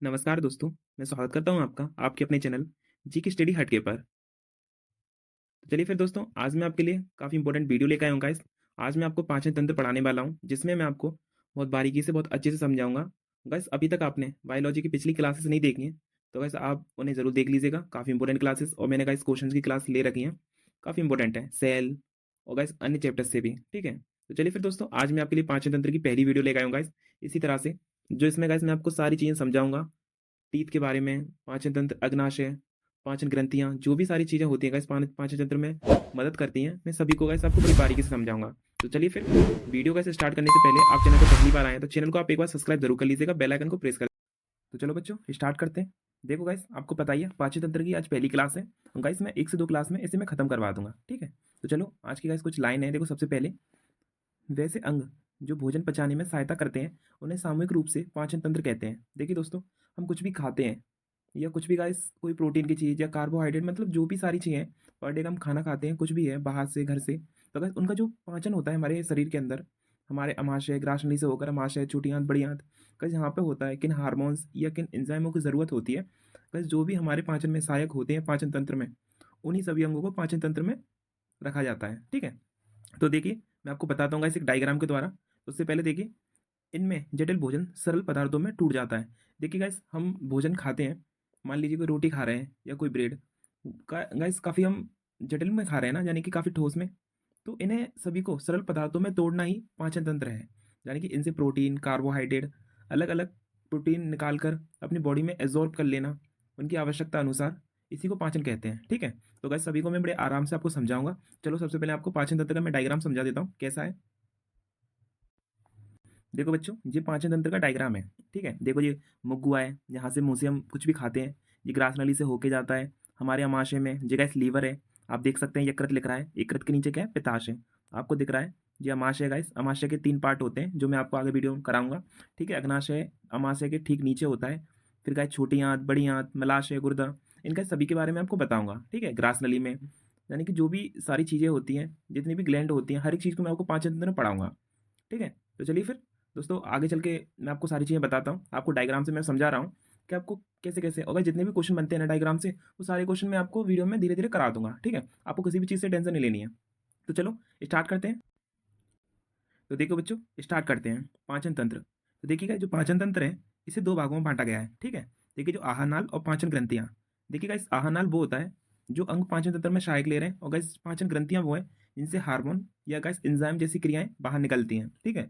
नमस्कार दोस्तों, मैं स्वागत करता हूँ आपका आपके अपने चैनल जी की स्टडी हटके पर। तो चलिए फिर दोस्तों, आज मैं आपके लिए काफ़ी इंपॉर्टेंट वीडियो लेकर आया हूँ गाइस। आज मैं आपको पाचन तंत्र पढ़ाने वाला हूँ, जिसमें मैं आपको बहुत बारीकी से, बहुत अच्छे से समझाऊंगा। गाइस, अभी तक आपने बायोलॉजी की पिछली क्लासेस नहीं देखी हैं, तो गाइस आप उन्हें ज़रूर देख लीजिएगा। काफ़ी इंपॉर्टेंट क्लासेस, और मैंने गाइस क्वेश्चन की क्लास ले रखी है, काफ़ी इंपॉर्टेंट है, सेल और गाइस अन्य चैप्टर्स से भी। ठीक है, तो चलिए फिर दोस्तों, आज मैं आपके लिए पाचन तंत्र की पहली वीडियो लेकर आया हूँ गाइस। इसी तरह से जो इसमें गाइस मैं आपको सारी चीज़ें समझाऊंगा, टीथ के बारे में, पाचन तंत्र, अग्नाशय, पाचन ग्रंथियाँ, जो भी सारी चीज़ें होती हैं गाइस पाचन तंत्र में मदद करती हैं, मैं सभी को गाइस आपको बड़ी बारीकी से समझाऊँगा। तो चलिए फिर वीडियो गाइस स्टार्ट करने से पहले आप चैनल पर पहली बार आए हैं, तो चैनल को आप एक बार सब्सक्राइब जरूर कर लीजिएगा, बेल आइकन को प्रेस कर। तो चलो बच्चों, स्टार्ट करते हैं। देखो गाइस, आपको पता ही है पाचन तंत्र की आज पहली क्लास है। गाइस मैं 1 से 2 क्लास में इसे मैं खत्म करवा दूंगा, ठीक है। तो चलो आज की गाइस कुछ लाइन है। देखो, सबसे पहले, वैसे अंग जो भोजन पचाने में सहायता करते हैं, उन्हें सामूहिक रूप से पाचन तंत्र कहते हैं। देखिए दोस्तों, हम कुछ भी खाते हैं या कुछ भी गाइस, कोई प्रोटीन की चीज़ या कार्बोहाइड्रेट, मतलब जो भी सारी चीज़ें पर डे का हम खाना खाते हैं, कुछ भी है बाहर से, घर से, तो गाइस उनका जो पाचन होता है हमारे शरीर के अंदर, हमारे अमाशय, ग्रासनली से होकर अमाशय, छोटी आंत, बड़ी आंत, गाइस यहाँ पे होता है किन हार्मोन्स या किन एंजाइमों की ज़रूरत होती है। गाइस जो भी हमारे पाचन में सहायक होते हैं पाचन तंत्र में, उन्हीं सभी अंगों को पाचन तंत्र में रखा जाता है, ठीक है। तो देखिए, मैं आपको बताता हूँ गाइस एक डायग्राम के द्वारा। तो उससे पहले देखिए, इनमें जटिल भोजन सरल पदार्थों में टूट जाता है। देखिए गाइस, हम भोजन खाते हैं, मान लीजिए कोई रोटी खा रहे हैं या कोई ब्रेड का, गाइस काफ़ी हम जटिल में खा रहे हैं ना, यानी कि काफ़ी ठोस में। तो इन्हें सभी को सरल पदार्थों में तोड़ना ही पाचन तंत्र है। यानी कि इनसे प्रोटीन, कार्बोहाइड्रेट, अलग अलग प्रोटीन निकाल कर अपनी बॉडी में एब्जॉर्ब कर लेना उनकी आवश्यकता अनुसार, इसी को पाचन कहते हैं, ठीक है। तो गाइस सभी को मैं बड़े आराम से आपको समझाऊंगा। चलो सबसे पहले आपको पाचन तंत्र का मैं डायग्राम समझा देता हूँ कैसा है। देखो बच्चों, ये पाचन तंत्र का डायग्राम है, ठीक है। देखो, ये मुख गुहा है, यहाँ से मुंह से हम कुछ भी खाते हैं। ये ग्रास नली से होके जाता है हमारे अमाशय में। ये गैस लीवर है, आप देख सकते हैं यकृत लिख रहा है, यकृत के नीचे क्या है, पित्ताशय, आपको दिख रहा है। ये अमाशय गाइस, अमाशय के 3 पार्ट होते हैं, जो मैं आपको आगे वीडियो में कराऊंगा, ठीक है। अग्नाशय अमाशय के ठीक नीचे होता है। फिर गाइस छोटी आंत, बड़ी आंत, मलाशय, गुर्दा, इनका सभी के बारे में आपको बताऊंगा, ठीक है। ग्रास नली में यानी कि जो भी सारी चीज़ें होती हैं, जितनी भी ग्लैंड होती हैं, हर एक चीज़ को मैं आपको पाचन तंत्र में पढ़ाऊंगा, ठीक है। तो चलिए फिर दोस्तों, आगे चल के मैं आपको सारी चीज़ें बताता हूँ। आपको डायग्राम से मैं समझा रहा हूँ कि आपको कैसे कैसे, अगर जितने भी क्वेश्चन बनते हैं ना डायग्राम से, वो सारे क्वेश्चन मैं आपको वीडियो में धीरे धीरे करा दूंगा, ठीक है। आपको किसी भी चीज़ से टेंशन नहीं लेनी है। तो चलो स्टार्ट करते हैं। तो देखो बच्चों, स्टार्ट करते हैं। पाचन तंत्र, तो देखिएगा जो पाचन तंत्र है, इसे 2 भागों में बांटा गया है, ठीक है। देखिए, जो आहार नाल और पाचन ग्रंथियाँ। देखिएगा, इस आहार नाल वो होता है जो अंग पाचन तंत्र में सहायक ले रहे हैं, और गाइस पाचन ग्रंथियाँ वो है जिनसे हार्मोन या गाइस एंजाइम जैसी क्रियाएं बाहर निकलती हैं, ठीक है।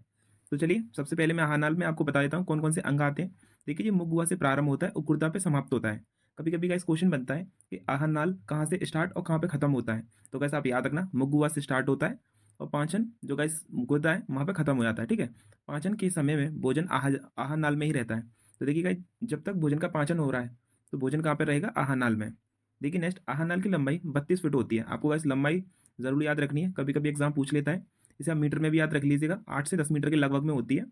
तो चलिए सबसे पहले मैं आहार नाल में आपको बता देता हूँ कौन कौन से अंग आते हैं। देखिए, ये मुख गुहा से प्रारंभ होता है और गुर्दा पे समाप्त होता है। कभी कभी गाइस क्वेश्चन बनता है कि आहार नाल कहाँ से स्टार्ट और कहाँ पे खत्म होता है। तो गाइस आप याद रखना, मुख गुहा से स्टार्ट होता है और पाचन जो गाइस गुर्दा है वहाँ पे खत्म हो जाता है, ठीक है। पाचन के समय में भोजन आहार आहार नाल में ही रहता है। तो देखिए गाइस, जब तक भोजन का पाचन हो रहा है, तो भोजन कहाँ पे रहेगा, आहार नाल में। देखिए नेक्स्ट, आहार नाल की लंबाई 32 फीट होती है। आपको गाइस लंबाई जरूर याद रखनी है, कभी कभी एग्जाम पूछ लेता है। इसे आप मीटर में भी याद रख लीजिएगा, 8 से 10 मीटर के लगभग में होती है।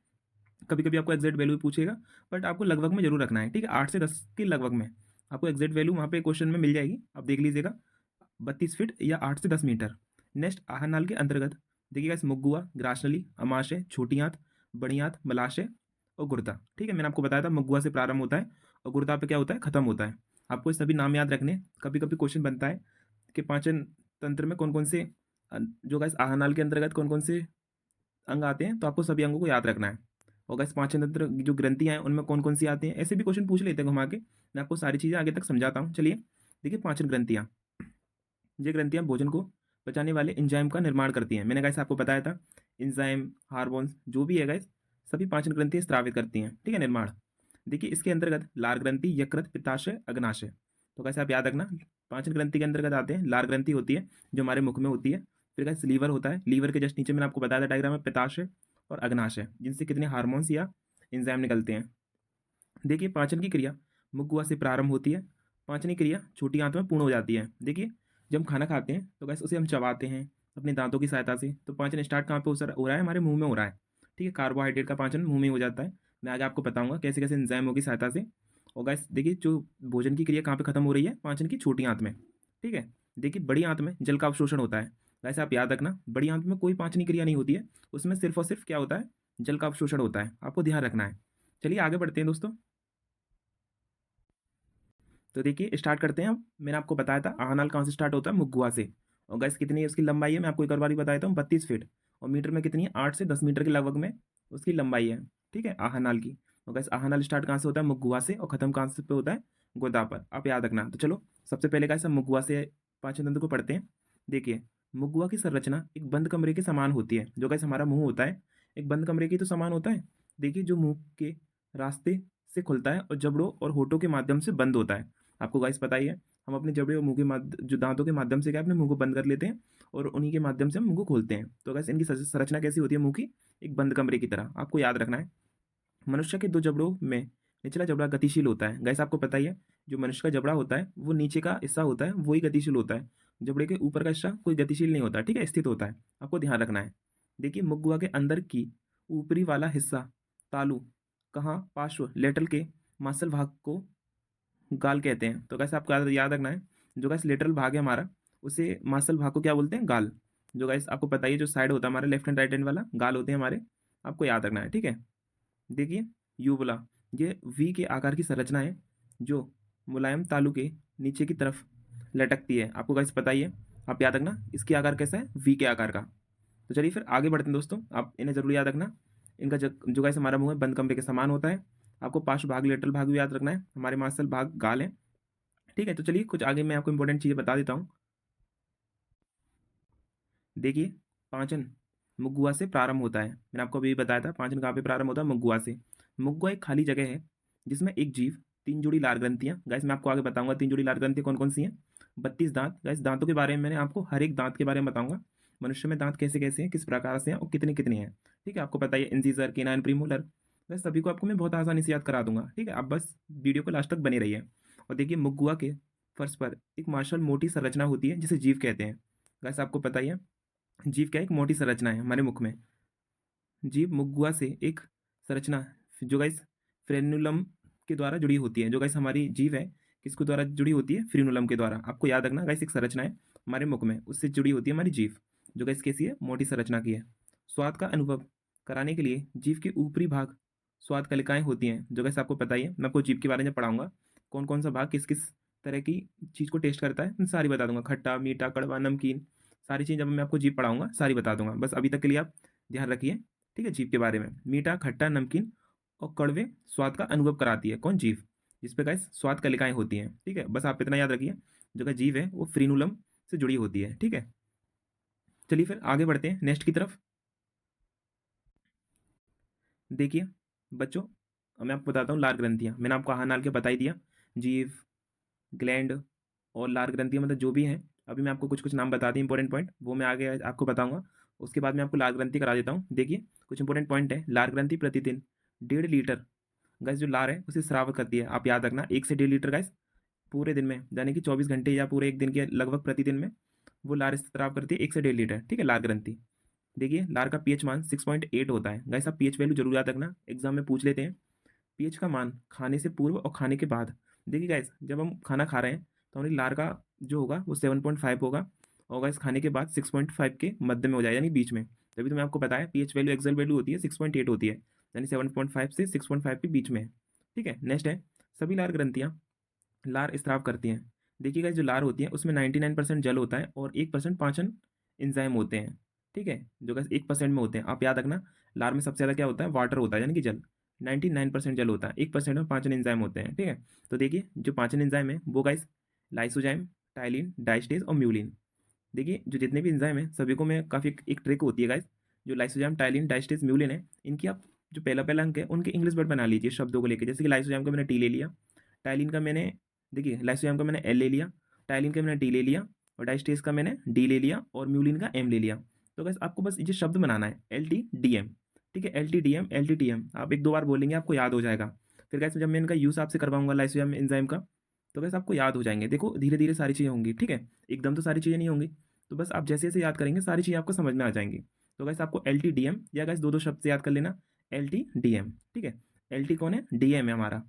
कभी कभी आपको एग्जैक्ट वैल्यू पूछेगा, बट आपको लगभग में जरूर रखना है, ठीक है। 8 से 10 के लगभग में आपको एग्जैक्ट वैल्यू वहाँ पे क्वेश्चन में मिल जाएगी, आप देख लीजिएगा। 32 फीट या 8 से 10 मीटर। नेक्स्ट, आहार नाल के अंतर्गत देखिएगा इस मुख गुहा, ग्रासनली, अमाशय, छोटी आंत, बड़ी आंत, मलाशय और गुर्दा, ठीक है। मैंने आपको बताया था मुख गुहा से प्रारंभ होता है और गुर्दा पे क्या होता है, खत्म होता है। आपको ये सभी नाम याद रखने हैं। कभी कभी क्वेश्चन बनता है कि पाचन तंत्र में कौन कौन से जो गाइस आहार नाल के अंतर्गत कौन कौन से अंग आते हैं, तो आपको सभी अंगों को याद रखना है। और गाइस पाचन तंत्र जो ग्रंथियां हैं उनमें कौन कौन सी आती हैं, ऐसे भी क्वेश्चन पूछ लेते हैं घुमा के। मैं आपको सारी चीज़ें आगे तक समझाता हूँ, चलिए। देखिए, पाचन ग्रंथियाँ, ये ग्रंथियाँ भोजन को पचाने वाले एंजाइम का निर्माण करती हैं। मैंने गाइस आपको बताया था, एंजाइम, हार्मोन्स जो भी है गाइस, सभी पाचन ग्रंथियाँ स्रावित करती हैं, ठीक है, निर्माण। देखिए, इसके अंतर्गत लार ग्रंथि, यकृत, पित्ताशय, अग्नाशय। तो गाइस आप याद रखना, पाचन ग्रंथि के अंतर्गत आते हैं, लार ग्रंथि होती है जो हमारे मुख में होती है। फिर गाइस लीवर होता है, लीवर के जस्ट नीचे मैंने आपको बताया था डायग्राम में, पित्ताशय और अग्नाशय, जिनसे कितने हार्मोन्स या एंजाइम निकलते हैं। देखिए, पाचन की क्रिया मुख गुहा से प्रारंभ होती है, पाचन की क्रिया छोटी आंत में पूर्ण हो जाती है। देखिए, जब हम खाना खाते हैं तो गैस उसे हम चबाते हैं अपने दांतों की सहायता से, तो पाचन स्टार्ट कहाँ पे हो रहा है, हमारे मुंह में हो रहा है, ठीक है। कार्बोहाइड्रेट का पाचन मुंह में ही हो जाता है। मैं आगे आपको बताऊंगा कैसे कैसे एंजाइमों की सहायता से। और गैस देखिए, जो भोजन की क्रिया कहाँ पे खत्म हो रही है, पाचन की छोटी आंत में, ठीक है। देखिए, बड़ी आंत में जल का अवशोषण होता है। वैसे आप याद रखना, बड़ी आंत में कोई पाचन क्रिया नहीं होती है, उसमें सिर्फ और सिर्फ क्या होता है, जल का अवशोषण होता है, आपको ध्यान रखना है। चलिए आगे बढ़ते हैं दोस्तों। तो देखिए स्टार्ट करते हैं। अब मैंने आपको बताया था आहानाल कहाँ से स्टार्ट होता है, मुगुआ से। और गैस कितनी है उसकी लंबाई है, मैं आपको एक और बार बता देता हूँ, 32 फीट। और मीटर में कितनी है, 8 से 10 मीटर के लगभग में उसकी लंबाई है। ठीक है, आहानाल की। और गैस आहानाल स्टार्ट कहाँ से होता है, मुगुआ से, और ख़त्म कहाँ से पे होता है, गोदा पर। आप याद रखना। तो चलो सबसे पहले गैस हम मुगुआ से पाचन तंत्र को पढ़ते हैं। देखिए मुगुआ की संरचना एक बंद कमरे के समान होती है। जो गैस हमारा मुंह होता है एक बंद कमरे के तो समान होता है। देखिए जो मुंह के रास्ते से खुलता है और जबड़ों और होठों के माध्यम से बंद होता है। आपको गाइस पता ही है, हम अपने जबड़े और मुंह के जो दांतों के माध्यम से क्या अपने मुंह को बंद कर लेते हैं और उन्हीं के माध्यम से हम मुंह को खोलते हैं। तो गाइस इनकी संरचना कैसी होती है मुंह की, एक बंद कमरे की तरह। आपको याद रखना है। मनुष्य के दो जबड़ों में निचला जबड़ा गतिशील होता है। गाइस आपको पता ही है, जो मनुष्य का जबड़ा होता है वो नीचे का हिस्सा होता है, वही गतिशील होता है। जबड़े के ऊपर का हिस्सा कोई गतिशील नहीं होता, ठीक है, स्थित होता है। आपको ध्यान रखना है। देखिए मुख गुहा के अंदर की ऊपरी वाला हिस्सा तालु, कहाँ, पार्श्व लेटरल के मांसल भाग को गाल कहते हैं। तो कैसे आपको याद रखना है, जो गैस लेटरल भाग है हमारा, उसे मांसल भाग को क्या बोलते हैं, गाल। जो गैस आपको पता ही है, जो साइड होता है हमारे लेफ्ट हैंड राइट हैंड वाला गाल होते हैं हमारे। आपको याद रखना है, ठीक है। देखिए यूबुला, ये वी के आकार की संरचना है जो मुलायम तालु के नीचे की तरफ लटकती है। आपको गैस पता ही है, आप याद रखना इसकी आकार कैसा है, वी के आकार का। तो चलिए फिर आगे बढ़ते हैं दोस्तों, आप इन्हें जरूर याद रखना। इनका जो गैस हमारा मुंह है बंद कमरे के समान होता है। आपको पार्श्व भाग लेटरल भाग भी याद रखना है, हमारे मांसल भाग गाल है। ठीक है, तो चलिए कुछ आगे मैं आपको इंपॉर्टेंट चीज़ें बता देता हूँ। देखिए पाचन मुगुआ से प्रारंभ होता है। मैंने आपको अभी बताया था पाचन कहाँ पे प्रारंभ होता है, मुगुआ से। मुगुआ एक खाली जगह है जिसमें एक जीव, तीन जोड़ी लार ग्रंथियाँ, गैस मैं आपको आगे बताऊंगा तीन जोड़ी लार ग्रंथियाँ कौन कौन सी हैं, 32 दांत। गैस दांतों के बारे में मैंने आपको हर एक दांत के बारे में बताऊंगा, मनुष्य में दांत कैसे कैसे हैं, किस प्रकार से हैं और कितने कितने हैं। ठीक है, आपको पता है इंसीजर, केनाइन, प्रीमोलर। वैसे सभी को आपको मैं बहुत आसानी से याद करा दूंगा। ठीक है, आप बस वीडियो को लास्ट तक बने रहिए। और देखिए मुगुआ के फर्श पर एक मार्शल मोटी संरचना होती है जिसे जीव कहते हैं। गैस आपको पता ही है, जीव क्या एक मोटी संरचना है हमारे मुख में। जीव मुगुआ से एक संरचना जो गाइस फ्रेनुलम के द्वारा जुड़ी होती है। जो गाइस हमारी जीव है किसके द्वारा जुड़ी होती है, फ्रीनुलम के द्वारा। आपको याद रखना गाइस, एक संरचना है हमारे मुख में, उससे जुड़ी होती है हमारी जीव, जो गाइस कैसी है, मोटी संरचना की है। स्वाद का अनुभव कराने के लिए जीव के ऊपरी भाग स्वाद कलिकाएं होती हैं। जो गाइस आपको पता ही है, मैं आपको जीव के बारे में पढ़ाऊंगा, कौन कौन सा भाग किस किस तरह की चीज़ को टेस्ट करता है, मैं सारी बता दूंगा, खट्टा मीठा कड़वा नमकीन, सारी चीज़ जब मैं आपको जीभ पढ़ाऊंगा सारी बता दूंगा। बस अभी तक के लिए आप ध्यान रखिए। ठीक है, जीभ के बारे में, मीठा खट्टा नमकीन और कड़वे स्वाद का अनुभव कराती है कौन, जीभ, जिस पे गाइस स्वाद कलिकाएं होती हैं। ठीक है, बस आप इतना याद रखिए, जो का जीभ है वो फ्रीनुलम से जुड़ी होती है। ठीक है, चलिए फिर आगे बढ़ते हैं नेक्स्ट की तरफ। देखिए बच्चों, अब मैं आपको बताता हूँ लार ग्रंथियाँ। मैंने आपको आहानाल के बता ही दिया, जीव, ग्लैंड और लार ग्रंथियाँ मतलब जो भी हैं। अभी मैं आपको कुछ कुछ नाम बता दी इंपॉर्टेंट पॉइंट, वो मैं आगे आपको बताऊंगा। उसके बाद मैं आपको लार ग्रंथि करा देता हूँ। देखिए कुछ इंपॉर्टेंट पॉइंट है। लार ग्रंथि प्रतिदिन 1.5 लीटर गैस जो लार है उसे स्राव करती है। आप याद रखना 1 से 1.5 लीटर गैस पूरे दिन में, यानी कि 24 घंटे या पूरे एक दिन के लगभग प्रतिदिन में वो लार स्राव करती है 1 से 1.5 लीटर। ठीक है, लार ग्रंथि। देखिए लार का पीएच मान 6.8 होता है। गैस आप पीएच वैल्यू जरूर याद रखना, एग्जाम में पूछ लेते हैं। पीएच का मान खाने से पूर्व और खाने के बाद। देखिए गाइस जब हम खाना खा रहे हैं तो हमारी लार का जो होगा वो 7.5 होगा, और गाइस खाने के बाद 6.5 के मध्य में हो जाएगा, यानी बीच में। तभी तो मैं आपको बताया पीएच वैल्यू एक्सेल वैल्यू होती है 6.8 होती है, यानी 7.5 से 6.5 के बीच में है। ठीक है, नेक्स्ट है, सभी लार ग्रंथियाँ लार स्राव करती हैं। देखिए गाइस जो लार होती है उसमें 99% जल होता है और 1% पाचन एंजाइम होते हैं। ठीक है, जो गाइस 1% में होते हैं। आप याद रखना, लार में सबसे ज़्यादा क्या होता है, वाटर होता है, यानी कि जल। 99% जल होता है, 1% में पाचन एंजाइम होते हैं। ठीक है, तो देखिए जो पाचन एंजाइम है वो गाइस लाइसोजाइम, टाइलिन, डाइस्टेज और म्यूलिन। देखिए जो जितने भी एंजाइम हैं सभी को मैं काफ़ी एक ट्रिक होती है गाइस, जो लाइसोजाइम, टाइलिन, डाइस्टेज, म्यूलिन है, इनकी आप जो पहला पहला अंक है उनके इंग्लिश वर्ड बना लीजिए शब्दों को लेकर। जैसे कि लाइसोजाइम का मैंने टी ले लिया, टाइलिन का मैंने, देखिए लाइसोजाइम का मैंने एल ले लिया, टाइलिन का मैंने टी ले लिया, और डाइस्टेज का मैंने डी ले लिया, और म्यूलिन का एम ले लिया। तो बस आपको बस ये शब्द बनाना है, एल टी डी एम। ठीक है, L T D M, L T T M, आप एक दो बार बोलेंगे आपको याद हो जाएगा। फिर कैसे जब मैं इनका यूज़ आपसे करवाऊंगा लाइसोजाइम एंजाइम का, तो बस आपको याद हो जाएंगे। देखो धीरे धीरे सारी चीज़ें होंगी। ठीक है, एकदम तो सारी चीज़ें नहीं होंगी, तो बस आप जैसे जैसे याद करेंगे सारी चीज़ें आपको समझ में आ जाएंगी। तो गैस आपको एल टी डी एम या गैस दो दो शब्द से याद कर लेना, एल टी डी एम। ठीक है, एल टी कौन है, डी एम है हमारा,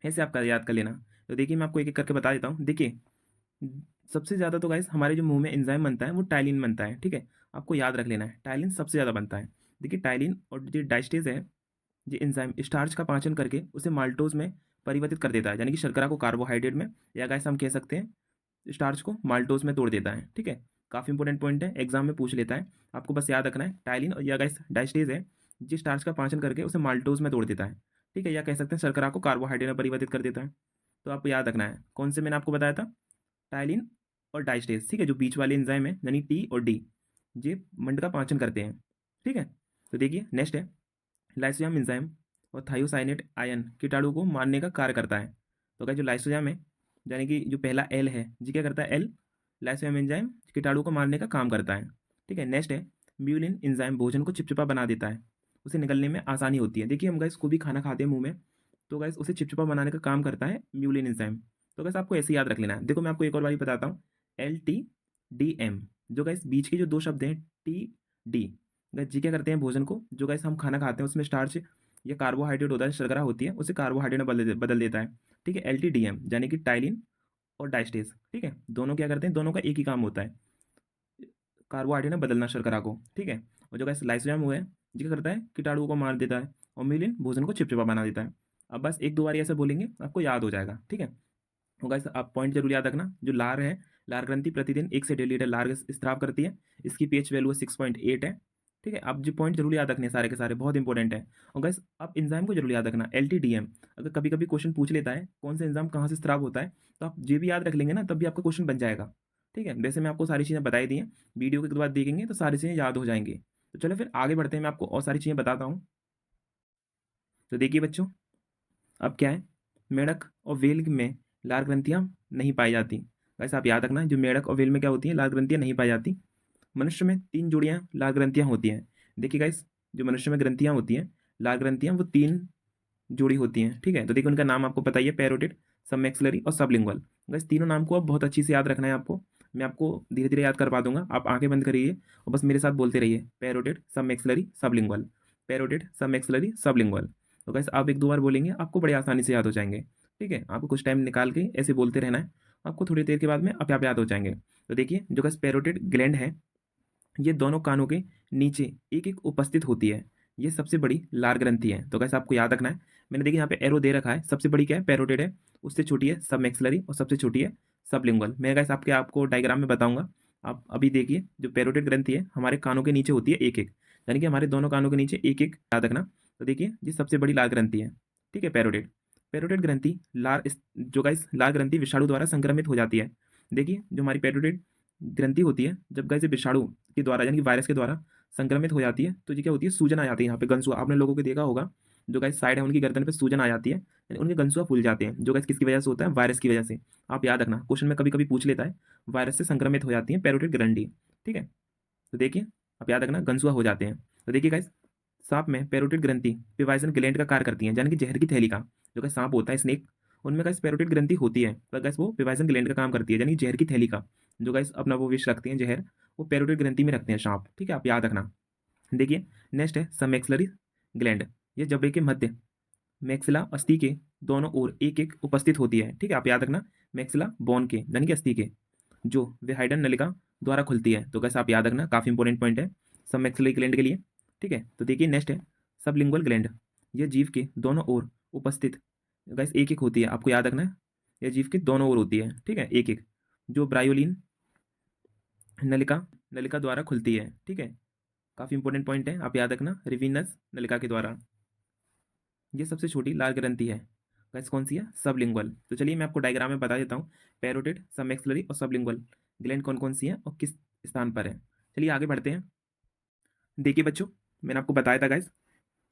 ऐसे आपका याद कर लेना। तो देखिए मैं आपको एक एक करके बता देता हूँ। देखिए सबसे ज़्यादा तो गाइस हमारे जो मुंह में एंजाइम बनता है वो टाइलिन बनता है। ठीक है, आपको याद रख लेना है, टाइलिन सबसे ज़्यादा बनता है। देखिए टाइलिन और जो डाइस्टेज है, ये एंजाइम स्टार्च का पाचन करके उसे माल्टोज में परिवर्तित कर देता है, यानी कि शर्करा को कार्बोहाइड्रेट में, या गाइस हम कह सकते हैं स्टार्च को माल्टोज में तोड़ देता है। ठीक है, काफ़ी इंपॉर्टेंट पॉइंट है, एग्जाम में पूछ लेता है, आपको बस याद रखना है। टाइलिन और या गाइस डाइस्टेज है जिस स्टार्च का पाचन करके उसे माल्टोज में तोड़ देता है। ठीक है, या कह सकते हैं शर्करा को कार्बोहाइड्रेट में परिवर्तित कर देता है। तो आपको याद रखना है कौन से मैंने आपको बताया था, टाइलिन और डाइस्टेज। ठीक है, जो बीच वाले एंजाइम है यानी टी और डी, ये मंड का पाचन करते हैं। ठीक है, तो देखिए नेक्स्ट है लाइसोजाइम एंजाइम और थायोसाइनेट आयन कीटाणु को मारने का कार्य करता है। तो क्या जो लाइसोजाइम है, यानी कि जो पहला एल है जी, क्या करता है एल, लाइसोजाइम एंजाइम कीटाणु को मारने का काम करता है। ठीक है, नेक्स्ट है म्यूलिन एंजाइम भोजन को चिपचिपा बना देता है, उसे निगलने में आसानी होती है। देखिए हम गैस को भी खाना खाते हैं मुंह में, तो गैस उसे चिपचिपा बनाने का काम करता है म्यूलिन एंजाइम। तो गैस आपको ऐसे याद रख लेना है। देखो मैं आपको एक और बारी बताता हूँ, LTDM, जो गैस बीच के जो दो शब्द हैं TD, गैस जी क्या करते हैं भोजन को, जो गैस हम खाना खाते हैं उसमें स्टार्च या कार्बोहाइड्रेट होता है, शर्करा होती है, उसे कार्बोहाइड्रेट में बदल देता है। ठीक है, LTDM यानी कि टाइलिन और डाइस्टेज। ठीक है, दोनों क्या करते हैं, दोनों का एक ही काम होता है, कार्बोहाइड्रेट में बदलना शर्करा को। ठीक है, और जो गैस लाइसोजाइम हुआ है जी क्या करता है, कीटाणुओं को मार देता है, और मिलिन भोजन को चिपचिपा बना देता है। अब बस एक दो बार ऐसे बोलेंगे आपको याद हो जाएगा। ठीक है, तो गाइस आप पॉइंट जरूर याद रखना, जो लार है, लार ग्रंथि प्रतिदिन 1 से 1.5 लीटर लार स्राव करती है, इसकी पीएच वैल्यू है 6.8 है। ठीक है, आप जो पॉइंट जरूर याद रखने हैं सारे के सारे, बहुत इंपॉर्टेंट है। और गाइस आप एंजाइम को जरूर याद रखना, LTDM, अगर कभी कभी क्वेश्चन पूछ लेता है कौन सा एंजाइम कहाँ से स्राव होता है, तो आप ये भी याद रख लेंगे ना, तब भी आपका क्वेश्चन बन जाएगा। ठीक है, वैसे मैं आपको सारी चीज़ें बताई दी हैं, वीडियो के बाद देखेंगे तो सारी चीज़ें याद हो जाएंगी। तो चलो फिर आगे बढ़ते हैं, मैं आपको और सारी चीज़ें बताता हूँ। तो देखिए बच्चों, अब क्या है, मेढक और व्हेल में लार ग्रंथियां नहीं पाई जाती। वैसे आप याद रखना, जो मेढक और व्हेल में क्या होती है, लार ग्रंथियां नहीं पाई जाती। मनुष्य में 3 जोड़ियां लार ग्रंथियां होती हैं। देखिए गाइस, जो मनुष्य में ग्रंथियां होती हैं, लार ग्रंथियां, वो 3 जोड़ी होती हैं। ठीक है, तो देखिए उनका नाम आपको पता ही है, पैरोटिड, सबमैक्सिलरी और सबलिंगुअल। गाइस तीनों नाम को अब बहुत अच्छी से याद रखना है आपको, मैं आपको धीरे धीरे याद करवा दूंगा। आप आंखें बंद करिए और बस मेरे साथ बोलते रहिए, parotid, submaxillary, sublingual, parotid, submaxillary, sublingual. तो गाइस आप एक दो बार बोलेंगे, आपको बड़े आसानी से याद हो जाएंगे। ठीक है, आपको कुछ टाइम निकाल के ऐसे बोलते रहना है, आपको थोड़ी देर के बाद में अपने आप याद हो जाएंगे। तो देखिए जो गाइस पैरोटिड ग्लैंड है, ये दोनों कानों के नीचे एक एक उपस्थित होती है, ये सबसे बड़ी लार ग्रंथि है। तो कैसे आपको याद रखना है, मैंने देखिए यहाँ पे एरो दे रखा है, सबसे बड़ी क्या है, पैरोटिड है, उससे छोटी है सब मैक्सिलरी, और सबसे छोटी है सबलिंगुअल। मैं कैसे आपको डायग्राम में बताऊंगा। आप अभी देखिए, जो पैरोटिड ग्रंथि है हमारे कानों के नीचे होती है एक एक, यानी कि हमारे दोनों कानों के नीचे एक एक, याद रखना। तो देखिए ये सबसे बड़ी लार ग्रंथि है। ठीक है, पैरोटिड, पैरोटिड ग्रंथि जो गाइस लार ग्रंथि विषाणु द्वारा संक्रमित हो जाती है। देखिए जो हमारी पैरोटिड ग्रंथि होती है, जब गाइस विषाणु के द्वारा यानी कि वायरस के द्वारा संक्रमित हो जाती है, तो ये क्या होती है, सूजन आ जाती है यहाँ पे, गंसुआ, आपने लोगों को देखा होगा, जो गाइस साइड है उनकी गर्दन पे सूजन आ जाती है, यानी उनके गंसुआ फूल जाते हैं, जो गाइस किसकी वजह से होता है, वायरस की वजह से। आप याद रखना, क्वेश्चन में कभी कभी पूछ लेता है, वायरस से संक्रमित हो जाती है पैरोटिड ग्रंथि। ठीक है, तो देखिए आप याद रखना, गंसुआ हो जाते हैं। तो देखिए गाइस, सांप में पैरोटिड ग्रंथि पिवाइसन ग्लैंड का कार्य करती है, यानी कि जहर की थैली का, जो कि सांप होता है स्नेक, उनमें गाइस पैरोटिड ग्रंथि होती है, पर गाइस वो पिवाइसन ग्लैंड का काम करती है, यानी जहर की थैली का, जो गाइस अपना वो विष रखते हैं जहर, वो पैरोटिड ग्रंथि में रखते हैं सांप। ठीक है, आप याद रखना। देखिए नेक्स्ट है सबमैक्सिलरी ग्लैंड, ये जबड़े के मध्य मैक्सिला अस्थि के दोनों ओर एक एक उपस्थित होती है। ठीक है, आप याद रखना, मैक्सिला बोन के यानी कि अस्थि के, जो विहाइडन नलिका द्वारा खुलती है। तो कैसे आप याद रखना, काफी इंपॉर्टेंट पॉइंट है सब मैक्सिलरी ग्लैंड के लिए। ठीक है, तो देखिए नेक्स्ट है सबलिंगुअल ग्लैंड, ये जीव के दोनों ओर उपस्थित, गैस एक एक होती है, आपको याद रखना है, यह जीव के दोनों ओर होती है। ठीक है, एक एक, जो ब्रायोलिन नलिका नलिका द्वारा खुलती है। ठीक है, काफी इंपॉर्टेंट पॉइंट है, आप याद रखना, रिवीनस नलिका के द्वारा। ये सबसे छोटी लाल ग्रंथि है, गैस कौन सी है, सबलिंगुअल। तो चलिए मैं आपको डायग्राम में बता देता हूँ, पैरोटिड, सबमैक्सिलरी और सबलिंगुअल ग्लैंड कौन कौन सी है और किस स्थान पर है। चलिए आगे बढ़ते हैं। देखिए बच्चों, मैंने आपको बताया था गाइस,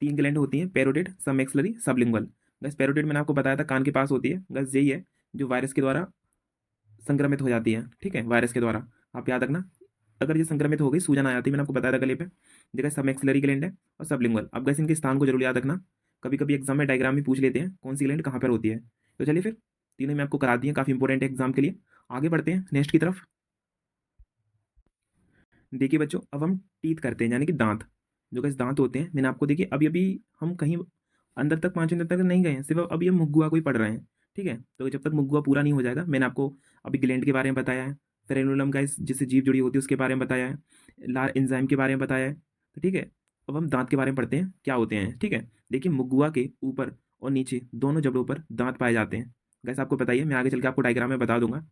3 ग्लैंड होती हैं, parotid, submaxillary, sublingual. Gas parotid मैंने आपको बताया था कान के पास होती है, गैस यही है जो वायरस के द्वारा संक्रमित हो जाती है। ठीक है, वायरस के द्वारा, आप याद रखना, अगर ये संक्रमित हो गई, सूजन आ जाती है, मैंने आपको बताया था गले पे, देखा सब मैक्सिलरी ग्लैंड है और सबलिंगुअल। अब गैस इनके स्थान को जरूर याद रखना, कभी कभी एग्जाम में डायग्राम भी पूछ लेते हैं कौन सी ग्लैंड कहाँ पर होती है। तो चलिए फिर, तीनों मैं आपको करा दी है, काफी इंपॉर्टेंट है एग्जाम के लिए। आगे बढ़ते हैं नेक्स्ट की तरफ। देखिए बच्चों, अब हम टीथ करते हैं, यानी कि दांत, जो गैस दांत होते हैं, मैंने आपको देखिए अभी अभी हम कहीं अंदर तक 5 मिनट तक नहीं गए हैं, सिर्फ अब ये मुग्गुआ को ही पढ़ रहे हैं। ठीक है, तो जब तक मुग्गुआ पूरा नहीं हो जाएगा, मैंने आपको अभी ग्लैंड के बारे में बताया है, फ्रेनुलम गैस जिससे जीभ जुड़ी होती है उसके बारे में बताया है, लार एंजाइम के बारे में बताया है। तो ठीक है, अब हम दांत के बारे में पढ़ते हैं क्या होते हैं। ठीक है, देखिए मुग्गुआ के ऊपर और नीचे दोनों जबड़ों पर दांत पाए जाते हैं। गैस आपको बताइए, मैं आगे चल के आपको डायग्राम में बता दूंगा।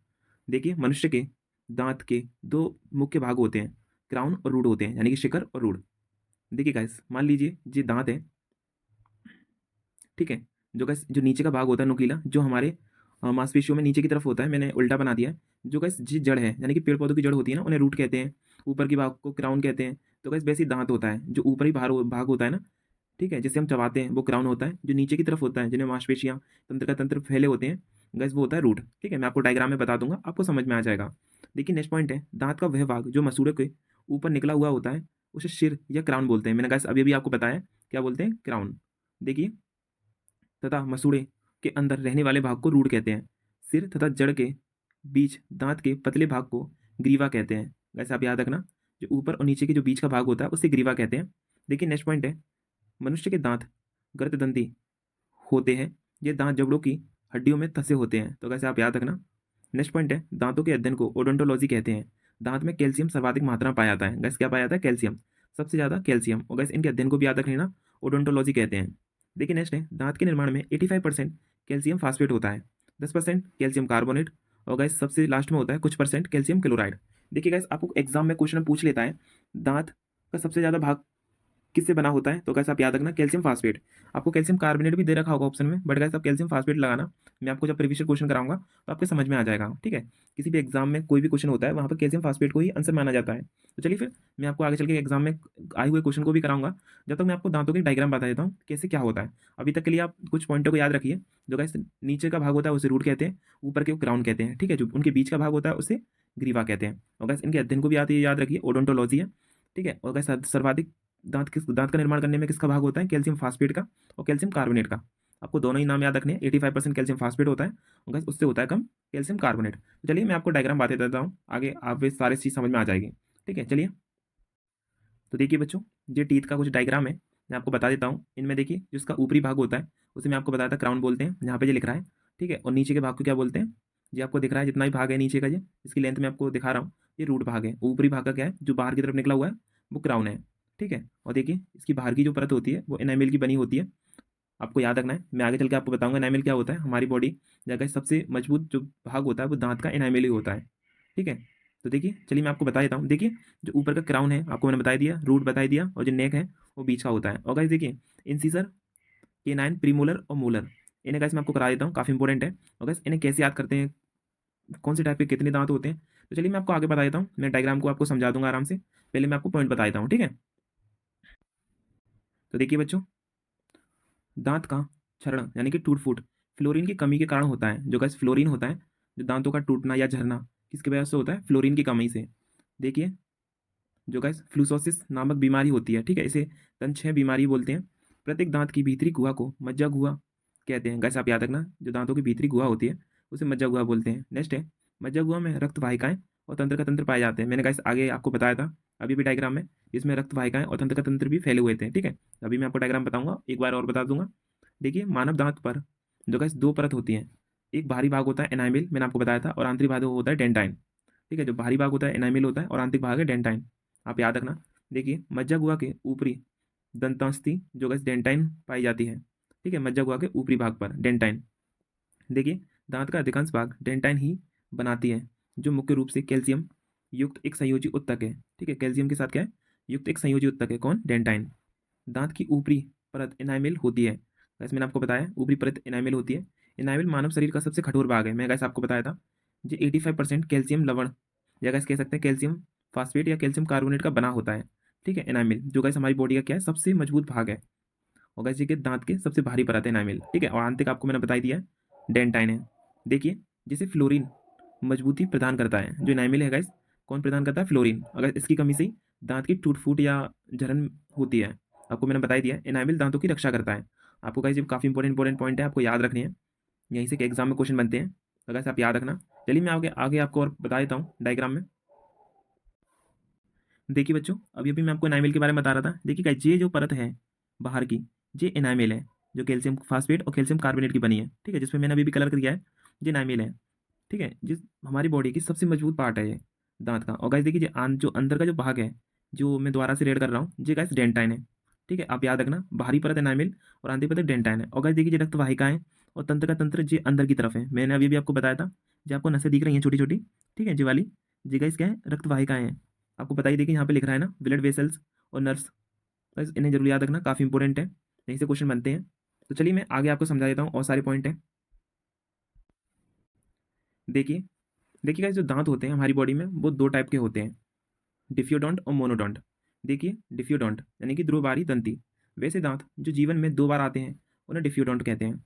देखिए, मनुष्य के दांत के दो मुख्य भाग होते हैं, क्राउन और रूट होते हैं, यानी कि शिखर और रूट। देखिए गैस, मान लीजिए ये दांत है, ठीक है। जो गैस जो नीचे का भाग होता है नुकीला, जो हमारे मांसपेशियों में नीचे की तरफ होता है, मैंने उल्टा बना दिया है। जो गैस जी जड़ है, यानी कि पेड़ पौधों की जड़ होती है ना, उन्हें रूट कहते हैं। ऊपर की भाग को क्राउन कहते हैं। तो गैस वैसे ही दांत होता है, जो ऊपरी भाग होता है ना, ठीक है, जिसे हम चबाते हैं, वो क्राउन होता है। जो नीचे की तरफ होता है, जिन्हें मांसपेशियां तंत्र का तंत्र फैले होते हैं, गैस वो होता है रूट। ठीक है, मैं आपको डायग्राम में बता दूंगा, आपको समझ में आ जाएगा। देखिए नेक्स्ट पॉइंट है, दांत का वह भाग जो मसूड़े के ऊपर निकला हुआ होता है, उसे सिर या क्राउन बोलते हैं। मैंने गैस अभी अभी आपको बताया क्या बोलते हैं, क्राउन। देखिए, तथा मसूड़े के अंदर रहने वाले भाग को रूट कहते हैं। सिर तथा जड़ के बीच दांत के पतले भाग को ग्रीवा कहते हैं। वैसे आप याद रखना, जो ऊपर और नीचे के जो बीच का भाग होता है उसे ग्रीवा कहते हैं। देखिए नेक्स्ट पॉइंट है, मनुष्य के दांत गर्तदंती होते हैं। ये दांत जबड़ों की हड्डियों में फंसे होते हैं। तो वैसे आप याद रखना। नेक्स्ट पॉइंट है, दांतों के अध्ययन को ओडोंटोलॉजी कहते हैं। दांत में कैल्शियम सर्वाधिक मात्रा में पाया जाता है। गैस क्या पाया जाता है, कैल्शियम, सबसे ज़्यादा कैल्शियम। और गैस इनके अध्ययन को भी याद रख लेना, ओडोंटोलॉजी कहते हैं। देखिए नेक्स्ट है, दांत के निर्माण में 85% कैल्शियम फास्फेट होता है, 10% कैल्शियम कार्बोनेट, और गैस सबसे लास्ट में होता है कुछ परसेंट कैल्शियम क्लोराइड। देखिए गैस, आपको एग्जाम में क्वेश्चन पूछ लेता है, दांत का सबसे ज़्यादा भाग किससे बना होता है, तो गैस आप याद रखना कैल्शियम फास्फेट। आपको कैल्शियम कार्बोनेट भी दे रखा होगा ऑप्शन में, बट गैस आप कैल्शियम फास्फेट लगाना। मैं आपको जब प्रीवियस क्वेश्चन कराऊंगा तो आपके समझ में आ जाएगा। ठीक है, किसी भी एग्जाम में कोई भी क्वेश्चन होता है, वहाँ पर कैल्शियम फास्फेट को ही आंसर माना जाता है। तो चलिए फिर मैं आपको आगे चल के एग्जाम में आए हुए क्वेश्चन को भी कराऊंगा। जब तक मैं आपको दांतों की डायग्राम बता देता हूँ कैसे क्या होता है। अभी तक के लिए आप कुछ पॉइंटों को याद रखिए। जो गैस नीचे का भाग होता है उसे रूट कहते हैं, ऊपर के क्राउन कहते हैं। ठीक है, जो उनके बीच का भाग होता है उसे ग्रीवा कहते हैं। और गैस इनके अध्ययन को भी याद रखिए, ओडोंटोलॉजी है। ठीक है, और गैस सर्वाधिक दांत का निर्माण करने में किसका भाग होता है, कैल्शियम फास्फेट का और कैल्शियम कार्बोनेट का। आपको दोनों ही नाम याद रखने हैं। 85% कैल्शियम फास्फेट होता है और गैस उससे होता है कम कैल्शियम कार्बोनेट। तो चलिए मैं आपको डायग्राम बता देता हूँ, आगे आप ये सारी चीज़ समझ में आ जाएगी। ठीक है, चलिए। तो देखिए बच्चों, ये टीथ का कुछ डायग्राम है, मैं आपको बता देता हूँ। इनमें देखिए, जिसका ऊपरी भाग होता है उसे मैं आपको बताया था क्राउन बोलते हैं, यहाँ पे ये लिख रहा है। ठीक है, और नीचे के भाग को क्या बोलते हैं, ये आपको दिख रहा है जितना भी भाग है नीचे का, ये इसकी लेंथ में आपको दिखा रहा हूँ, ये रूट भाग है। ऊपरी भाग का क्या है, जो बाहर की तरफ निकला हुआ है, वो क्राउन है। ठीक है, और देखिए इसकी बाहर की जो परत होती है वो एनामिल की बनी होती है। आपको याद रखना है, मैं आगे चल के आपको बताऊंगा एनामिल क्या होता है। हमारी बॉडी जगह सबसे मजबूत जो भाग होता है वो दांत का एनामिल ही होता है। ठीक है, तो देखिए चलिए मैं आपको बता देता हूँ। देखिए, जो ऊपर का क्राउन है आपको मैंने बता दिया, रूट बता दिया, और जो नेक है वो बीच का होता है। और गाइस देखिए, इंसिसर, केनाइन, प्रीमोलर और मोलर, इन्हें गाइस मैं आपको करा देता हूँ, काफ़ी इंपॉर्टेंट है। और गाइस इन्हें कैसे याद करते हैं, कौन से टाइप के कितने दांत होते हैं, तो चलिए मैं आपको आगे बता देता हूँ। मैं डायग्राम को आपको समझा दूंगा आराम से, पहले मैं आपको पॉइंट बता देता हूँ। ठीक है, तो देखिए बच्चों, दांत का क्षरण यानी कि टूट फूट फ्लोरीन की कमी के कारण होता है। जो गैस फ्लोरीन होता है, जो दांतों का टूटना या झरना किसकी वजह से होता है, फ्लोरीन की कमी से। देखिए, जो गैस फ्लूसोसिस नामक बीमारी होती है, ठीक है, इसे तंछय बीमारी बोलते हैं। प्रत्येक दांत की भीतरी गुहा को मज्जा गुहा कहते हैं। गैस आप याद रखना, जो दांतों की भीतरी गुहा होती है उसे मज्जा गुहा बोलते हैं। नेक्स्ट है, मज्जा गुहा में रक्त वाहिकाएं और तंत्र का तंत्र पाए जाते हैं। मैंने गैस आगे आपको बताया था अभी भी डायग्राम में, इसमें रक्त वाहिकाएं और तंत्र का तंत्र भी फैले हुए थे। ठीक है, अभी मैं आपको डायग्राम बताऊंगा, एक बार और बता दूंगा। देखिए, मानव दांत पर जो गैस दो परत होती है, एक बाहरी भाग होता है एनामिल, मैंने आपको बताया था, और आंतरिक भाग होता है डेंटाइन। ठीक है, जो बाहरी भाग होता है एनामिल होता है और आंतरिक भाग है डेंटाइन। आप याद रखना। देखिए, मज्जा गुहा के ऊपरी दंतास्ति जो गैस डेंटाइन पाई जाती है। ठीक है, मज्जा गुहा के ऊपरी भाग पर डेंटाइन। देखिए, दांत का अधिकांश भाग डेंटाइन ही बनाती है, जो मुख्य रूप से कैल्शियम युक्त एक संयोजी उत्तक है। ठीक है, कैल्शियम के साथ क्या है, युक्त एक संयोजी उत्तक है, कौन, डेंटाइन। दांत की ऊपरी परत एनामिल होती है। वैसे मैंने आपको बताया ऊपरी परत एनामिल होती है। एनामिल मानव शरीर का सबसे कठोर भाग है, मैं गैस आपको बताया था। जो 85% कैल्शियम लवण या गैस कह सकते हैं कैल्शियम फास्फेट या कैल्शियम कार्बोनेट का बना होता है। ठीक है, एनामिल जो गैस हमारी बॉडी का क्या है, सबसे मजबूत भाग है। और गैस के दांत के सबसे भारी परत है एनामिल। ठीक है, और आंतरिक आपको मैंने बता दिया है, डेंटाइन है। देखिए, जिसे फ्लोरीन मजबूती प्रदान करता है, जो एनामिल है गैस, कौन प्रदान करता है, फ्लोरीन। अगर इसकी कमी से ही दांत की टूट फूट या जलन होती है। आपको मैंने बता दिया, एनामिल दांतों की रक्षा करता है। आपको गाइस ये काफ़ी इंपॉर्टेंट पॉइंट है, आपको याद रखनी है, यहीं से एग्जाम में क्वेश्चन बनते हैं, तो गाइस आप याद रखना। चलिए मैं आगे आगे आपको और बता देता हूँ डायग्राम में। देखिए बच्चों, अभी अभी मैं आपको एनामिल के बारे में बता रहा था। देखिए गाइस, ये जो परत है बाहर की, ये एनामिल है, जो कैल्शियम फास्फेट और कैल्शियम कार्बोनेट की बनी है। ठीक है, जिसमें मैंने अभी भी कलर कर दिया है, ये एनामिल है। ठीक है, जिस हमारी बॉडी की सबसे मजबूत पार्ट है ये दांत का। और गाइस देखिए, जो अंदर का जो भाग है, जो मैं दोबारा से रेड कर रहा हूँ, ये गाइस डेंटाइन है। ठीक है, आप याद रखना, बाहरी परत एनामिल और आंतरिक परत डेंटाइन है। और गाइस देखिए, जो रक्त वाहिकाएं और तंत्र का तंत्र जी अंदर की तरफ है। मैंने अभी भी आपको बताया था, जो आपको नसें दिख रही हैं छोटी छोटी, ठीक है, जी वाली, जी गाइस क्या है, रक्त वाहिकाएं हैं। आपको पता ही, देखिए यहाँ पे लिख रहा है ना, ब्लड वेसल्स और नर्व्स। बस इन्हें जरूर याद रखना, काफ़ी इंपॉर्टेंट है, यहीं से क्वेश्चन बनते हैं। तो चलिए मैं आगे आपको समझा देता हूँ, और सारे पॉइंट हैं। देखिए, देखिए गाइस, जो दांत होते हैं हमारी बॉडी में वो दो टाइप के होते हैं, डिफ्यूडोंट और मोनोडोंट। देखिए, डिफ्यूडोंट यानी कि ध्रुवबारी दंती, वैसे दांत जो जीवन में दो बार आते हैं उन्हें डिफ्यूडोंट कहते हैं।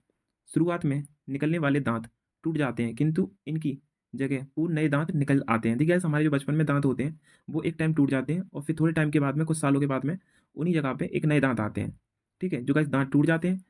शुरुआत में निकलने वाले दांत टूट जाते हैं, किंतु इनकी जगह पूर्ण नए दांत निकल आते हैं। देखिए guys, हमारे जो बचपन में दांत होते हैं वो एक टाइम टूट जाते हैं, और फिर थोड़े टाइम के बाद में, कुछ सालों के बाद में, उन्हीं जगह पे एक नए दांत आते हैं। ठीक है, जो गाइस दांत टूट जाते हैं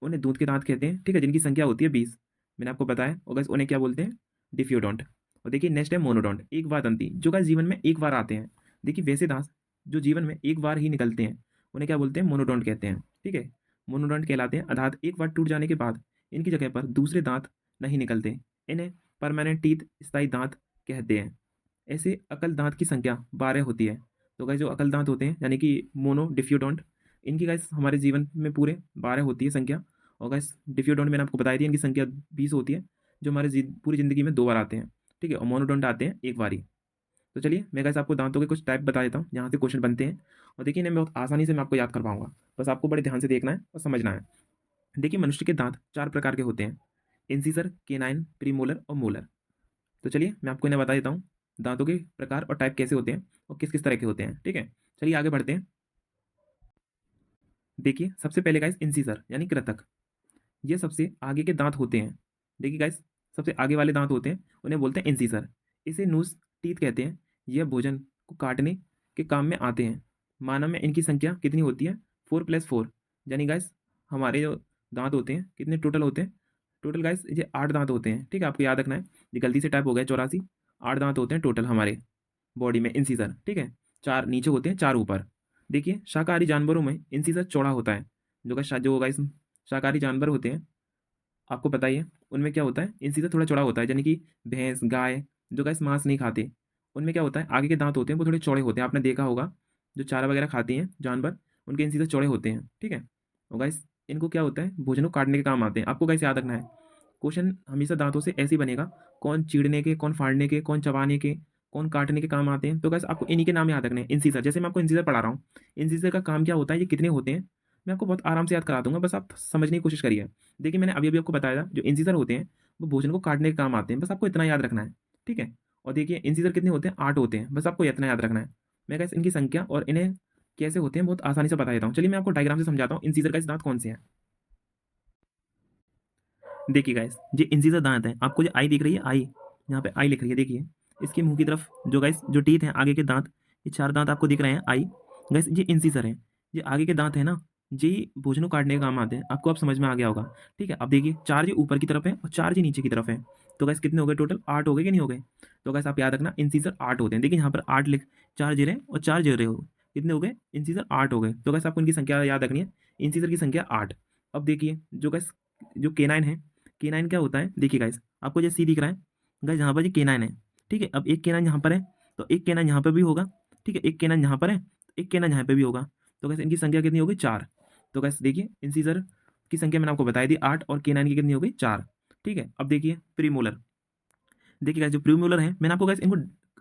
उन्हें दूध के दांत कहते हैं, ठीक है, जिनकी संख्या होती है 20, मैंने आपको बताया। और गाइस उन्हें क्या बोलते हैं, डिफ्यूडोंट। और देखिए नेक्स्ट है मोनोडोंट, एक बार दंती, जो गाइस जीवन में एक बार आते हैं। देखिए वैसे दांत जो जीवन में एक बार ही निकलते हैं उन्हें क्या बोलते हैं, मोनोडोंट कहते हैं। ठीक है, मोनोडोंट कहलाते हैं, अर्थात एक बार टूट जाने के बाद इनकी जगह पर दूसरे दांत नहीं निकलते। इन्हें परमानेंट टीथ, स्थायी दांत कहते हैं। ऐसे अकल दांत की संख्या 12 होती है। तो गाइस जो अकल दांत होते हैं यानी कि मोनो डिफ्यूडोंट, इनकी गाइस हमारे जीवन में पूरे 12 होती है संख्या। और गाइस डिफ्यूडोंट मैंने आपको बताई थी, इनकी संख्या 20 होती है, जो हमारे पूरी ज़िंदगी में 2 बार आते हैं। ठीक है, और मोनोडोंट आते हैं एक बार ही। तो चलिए मैं गाइस आपको दांतों के कुछ टाइप बता देता हूँ, यहाँ से क्वेश्चन बनते हैं। और देखिए इन्हें बहुत आसानी से मैं आपको याद करवाऊंगा, बस आपको बड़े ध्यान से देखना है और समझना है। देखिए मनुष्य के दांत 4 प्रकार के होते हैं, इंसिसर, केनाइन, प्रीमोलर और मोलर। तो चलिए मैं आपको इन्हें बता देता हूँ, दांतों के प्रकार और टाइप कैसे होते हैं और किस किस तरह के होते हैं। ठीक है, चलिए आगे बढ़ते हैं। देखिए सबसे पहले गाइस इंसिसर यानी कृतक, ये सबसे आगे के दांत होते हैं। देखिए गाइस, सबसे आगे वाले दांत होते हैं उन्हें बोलते हैं इंसिसर। इसे नूस टीथ कहते हैं। यह भोजन को काटने के काम में आते हैं। मानव में इनकी संख्या कितनी होती है, 4+4, यानी गाइस हमारे जो दांत होते हैं कितने टोटल होते हैं, टोटल गाइस ये 8 दांत होते हैं। ठीक है, आपको याद रखना है, ये गलती से टाइप हो गया 84, 8 दांत होते हैं टोटल हमारे बॉडी में इंसिसर। ठीक है, 4 नीचे होते हैं, 4 ऊपर। देखिए शाकाहारी जानवरों में इंसिसर चौड़ा होता है। जो गाइस शाकाहारी जानवर होते हैं, आपको पता ही है, उनमें क्या होता है, इंसिसर थोड़ा चौड़ा होता है, यानी कि भैंस, गाय, जो गाइस मांस नहीं खाते, उनमें क्या होता है, आगे के दांत होते हैं वो थोड़े चौड़े होते हैं। आपने देखा होगा, जो चारा वगैरह खाती हैं जानवर, उनके इंसिसर चौड़े होते हैं। ठीक है, और गाइस इनको क्या होता है, भोजन को काटने के काम आते हैं। आपको गाइस याद रखना है, क्वेश्चन हमेशा दांतों से ऐसे ही बनेगा, कौन चीड़ने के, कौन फाड़ने के, कौन चबाने के, कौन काटने के काम आते हैं। तो गाइस आपको इन्हीं के नाम याद रखने हैं। इंसिसर, जैसे मैं आपको इंसिसर पढ़ा रहा हूँ, इंसिसर का काम क्या होता है, ये कितने होते हैं, मैं आपको बहुत आराम से याद करा दूंगा, बस आप समझने की कोशिश करिए। देखिए मैंने अभी अभी आपको बताया था, जो इंसिसर होते हैं वो भोजन को काटने के काम आते हैं, बस आपको इतना याद रखना है। ठीक है, और देखिए इंसिसर कितने होते हैं, 8 होते हैं, बस आपको इतना याद रखना है। मैं गाइस इनकी संख्या और इन्हें कैसे होते हैं बहुत आसानी से बता देता हूँ। चलिए मैं आपको डायग्राम से समझाता हूँ इंसिसर का दांत कौन से हैं। देखिए गाइस, ये इंसिसर दांत है, आपको जो आई दिख रही है, आई, यहाँ पे आई लिख रही है, देखिए इसके मुंह की तरफ जो गाइस जो टीथ हैं आगे के दांत, ये 4 दांत आपको दिख रहे हैं, आई। गाइस ये इंसिसर है, ये आगे के दांत है ना, ये भोजन को काटने के काम आते हैं। आपको अब समझ में आ गया होगा। ठीक है, अब देखिए 4 जी ऊपर की तरफ है और 4 जी नीचे की तरफ है। तो गाइस कितने हो गए टोटल, 8 हो गए कि नहीं हो गए। तो गाइस आप याद रखना, इंसिसर 8 होते हैं। देखिए यहाँ पर 8 लिख, 4 जीरे और 4 जीरे हो, कितने हो गए, इंसिसर 8 हो गए। तो गाइस आपको इनकी संख्या याद रखनी है, इंसिसर की संख्या 8। अब देखिए जो गाइस जो केनाइन है, केनाइन क्या होता है, देखिए गाइस आपको जो सी दिख रहा है, गाइस यहाँ पर ये केनाइन है। ठीक है, अब एक केनाइन यहाँ पर है, तो एक केनाइन यहाँ पर भी होगा। ठीक है, एक केनाइन यहाँ पर है, एक केनाइन यहाँ पे भी होगा। तो गाइस इनकी संख्या कितनी होगी, 4। तो गाइस देखिए इंसीजर की संख्या मैंने आपको बताई थी 8, और केनाइन की कितनी हो गई, 4। ठीक है, अब देखिए प्रीमोलर। देखिए गाइस जो प्रीमोलर है, मैंने आपको गाइस इनको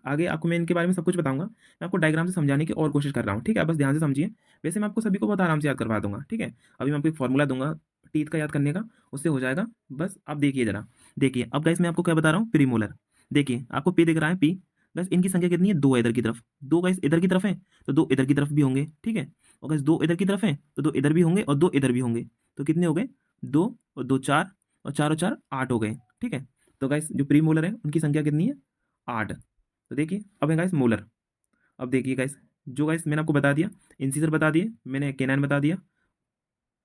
आगे आपको मैं इनके बारे में सब कुछ बताऊंगा। मैं आपको डायग्राम से समझाने की और कोशिश कर रहा हूँ। ठीक है, बस ध्यान से समझिए। वैसे मैं आपको सभी को बहुत आराम से याद करवा दूंगा। ठीक है, अभी मैं आपको एक फॉर्मूला दूंगा टीथ का याद करने का, उससे हो जाएगा। बस आप देखिए जरा, देखिए अब गाइस मैं आपको क्या बता रहा हूँ, प्रीमोलर। देखिए आपको पी दिख रहा है, पी। गाइस इनकी संख्या कितनी है, 2 इधर की तरफ, 2 गाइस इधर की तरफ है, तो 2 इधर की तरफ भी होंगे। ठीक है, और गाइस 2 इधर की तरफ है, तो 2 इधर भी होंगे और 2 इधर भी होंगे। तो कितने हो गए, 2 और 2 4, और 4 और 4 8 हो गए। ठीक है, तो गाइस जो प्रीमोलर है उनकी संख्या कितनी है, 8। तो देखिए अब है गाइस मोलर। अब देखिए गाइस, जो गाइस मैंने आपको बता दिया, इंसीजर बता दिए, मैंने केनाइन बता दिया,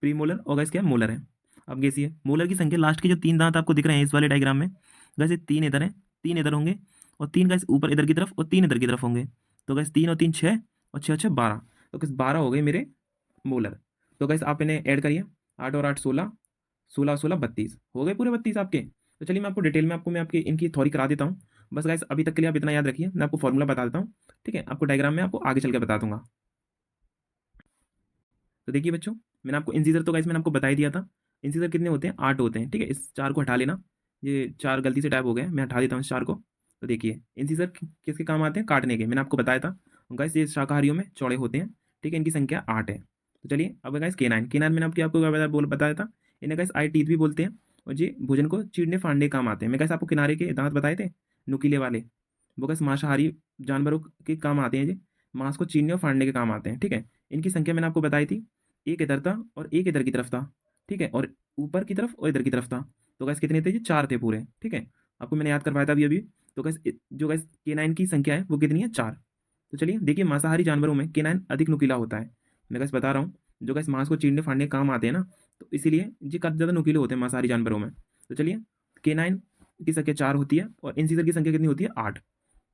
प्रीमोलर और गाइस क्या मोलर है। अब गेसिए मोलर की संख्या, लास्ट के जो 3 दांत आपको दिख रहे हैं इस वाले डायग्राम में, गाइस ये 3 इधर हैं, 3 इधर होंगे, और 3 गाइस ऊपर इधर की तरफ, और 3 इधर की तरफ होंगे। तो गाइस 3 और 3 6, और 6 6 12। तो गाइस 12 हो गए मेरे मोलर। तो गाइस आप इन्हें ऐड करिए, 8 और 8 16, 16 16 32 हो गए पूरे 32 आपके। तो चलिए मैं आपको डिटेल में आपको मैं आपकी इनकी थ्योरी करा देता हूँ। बस गाइस अभी तक के लिए आप इतना याद रखिए, मैं आपको फॉर्मूला बता देता हूँ। ठीक है, आपको डायग्राम में आपको आगे चल के बता दूंगा। तो देखिए बच्चों, मैंने आपको इंसीजर तो गाइस मैंने आपको बता ही दिया था। इंसीजर कितने होते हैं? 8 होते हैं, ठीक है। इस 4 को हटा लेना, ये 4 गलती से टाइप हो गए, मैं हटा देता हूँ इस 4 को। तो देखिए इंसीजर किसके काम आते हैं? काटने के, मैंने आपको बताया था। गाइस ये शाकाहारियों में चौड़े होते हैं, ठीक है। इनकी संख्या 8 है। तो चलिए अब गाइस केनाइन, केनाइन मैंने आपको बताया था। इन्हें गाइस आई टीथ भी बोलते हैं, और ये भोजन को चीरने फाड़ने काम आते हैं। मैं गाइस आपको किनारे के दांत बताए थे, नुकीले वाले, वो गाइस मांसाहारी जानवरों के काम आते हैं। ये मांस को चीरने और फाड़ने के काम आते हैं, ठीक है। इनकी संख्या मैंने आपको बताई थी, एक इधर था और एक इधर की तरफ था, ठीक है। और ऊपर की तरफ और इधर की तरफ था। तो गैस कितने थे? ये 4 थे पूरे, ठीक है। आपको मैंने याद करवाया था अभी अभी। तो गैस जो गैस केनाइन की संख्या है वो कितनी है? 4। तो चलिए देखिए, मांसाहारी जानवरों में केनाइन अधिक नुकीला होता है। मैं गैस बता रहा हूँ, जो गैस मांस को चीरने फाड़ने के काम आते हैं ना, तो इसीलिए ये काफ़ी ज़्यादा नुकीले होते हैं मांसाहारी जानवरों में। तो चलिए, केनाइन की संख्या 4 होती है और इंसीजर की संख्या कितनी होती है? 8।